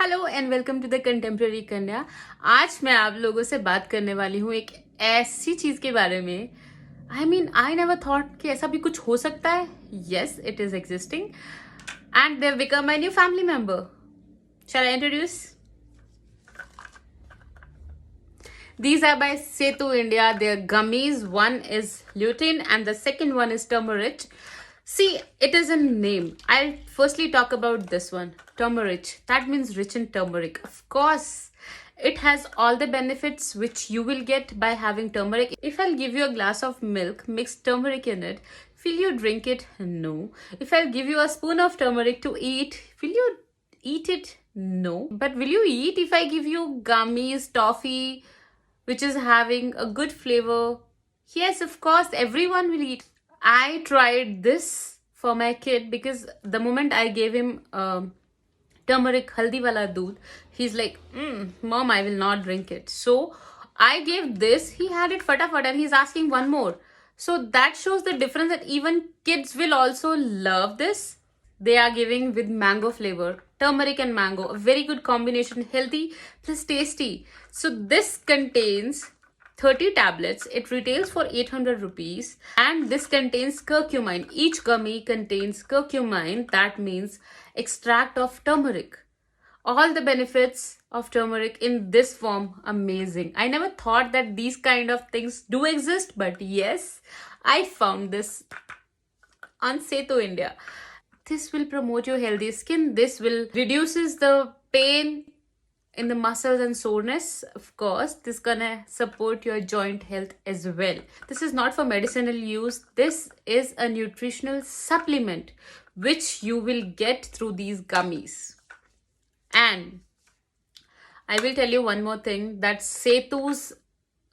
Hello and welcome to the contemporary Kanya. आज मैं आप लोगों से बात करने वाली हूँ एक ऐसी चीज के बारे में। आई नेवर थॉट कि ऐसा भी कुछ हो सकता है। Yes, it is existing and they become my new family member. Shall I introduce? These are by Setu India. Their gummies. One is lutein and the second one is turmeric. See, it is in name. I'll firstly talk about this one. Turmeric. That means rich in turmeric. Of course, it has all the benefits which you will get by having turmeric. If I'll give you a glass of milk, mix turmeric in it, will you drink it? No. If I'll give you a spoon of turmeric to eat, will you eat it? No. But will you eat if I give you gummies, toffee, which is having a good flavor? Yes, of course, everyone will eat. I tried this for my kid because the moment I gave him turmeric haldi wala doodh, he's like, Mom, I will not drink it. So I gave this, he had it fatafat and he's asking one more. So that shows the difference that even kids will also love this. They are giving with mango flavor, turmeric and mango, a very good combination, healthy plus tasty. So this contains 30 tablets. It retails for 800 rupees and this contains curcumine. Each gummy contains curcumine, that means extract of turmeric. All the benefits of turmeric in this form, amazing. I never thought that these kind of things do exist, but yes, I found this on Setu India. This will promote your healthy skin. This will reduces the pain in the muscles and soreness. Of course, this gonna support your joint health as well. This is not for medicinal use. This is a nutritional supplement which you will get through these gummies. And I will tell you one more thing, that Setu's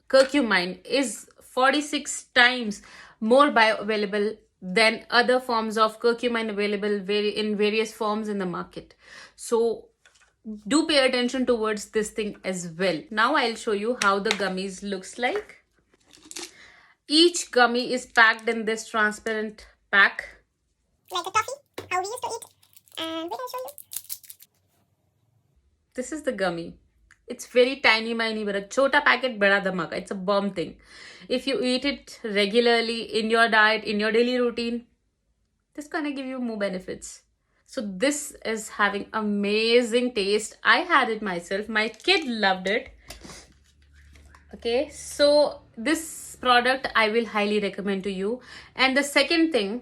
curcumine is 46 times more bioavailable than other forms of curcumine available in various forms in the market. So do pay attention towards this thing as well. Now I'll show you how the gummies looks like. Each gummy is packed in this transparent pack. Like a toffee, how we used to eat. And we can show you. This is the gummy. It's very tiny, but a chota packet, bada dhamaka. It's a bomb thing. If you eat it regularly in your diet, in your daily routine, this gonna give you more benefits. So this is having amazing taste. I had it myself. My kid loved it. Okay, so this product I will highly recommend to you. And the second thing,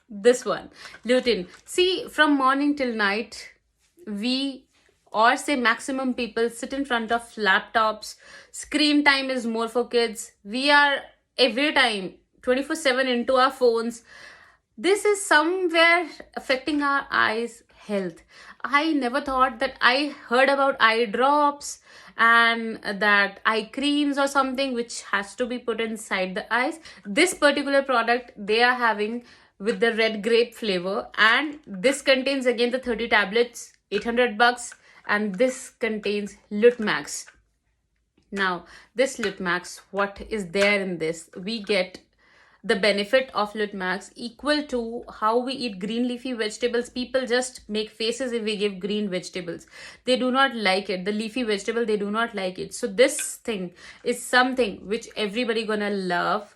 this one, lutein. See, from morning till night, maximum people sit in front of laptops. Screen time is more for kids. We are every time 24/7 into our phones. This is somewhere affecting our eyes health. I never thought that. I heard about eye drops and that eye creams or something which has to be put inside the eyes. This particular product they are having with the red grape flavor, and this contains again the 30 tablets, 800 bucks, and this contains Lutmax. Now this Lutmax, what is there in this? We get the benefit of Lutmax equal to how we eat green leafy vegetables. People just make faces if we give green vegetables. They do not like it. The leafy vegetable, they do not like it. So this thing is something which everybody gonna love.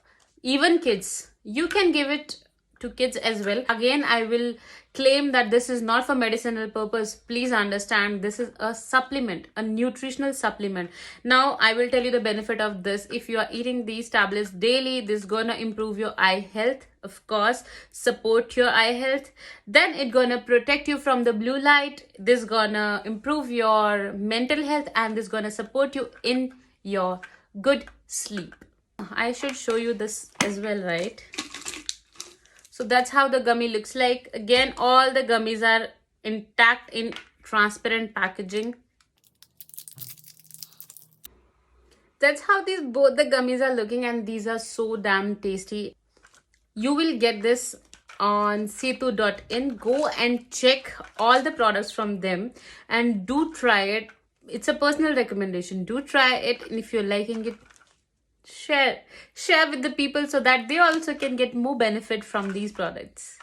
Even kids, you can give it to kids as well. Again, I will claim that this is not for medicinal purpose. Please understand, this is a supplement, a nutritional supplement. Now I will tell you the benefit of this. If you are eating these tablets daily, this is gonna improve your eye health, of course, support your eye health. Then it gonna protect you from the blue light. This gonna improve your mental health, and this gonna support you in your good sleep. I should show you this as well, right? So that's how the gummy looks like. Again, all the gummies are intact in transparent packaging. That's how both the gummies are looking, and these are so damn tasty. You will get this on setu.in. Go and check all the products from them and do try it. It's a personal recommendation. Do try it, and if you're liking it, share with the people so that they also can get more benefit from these products.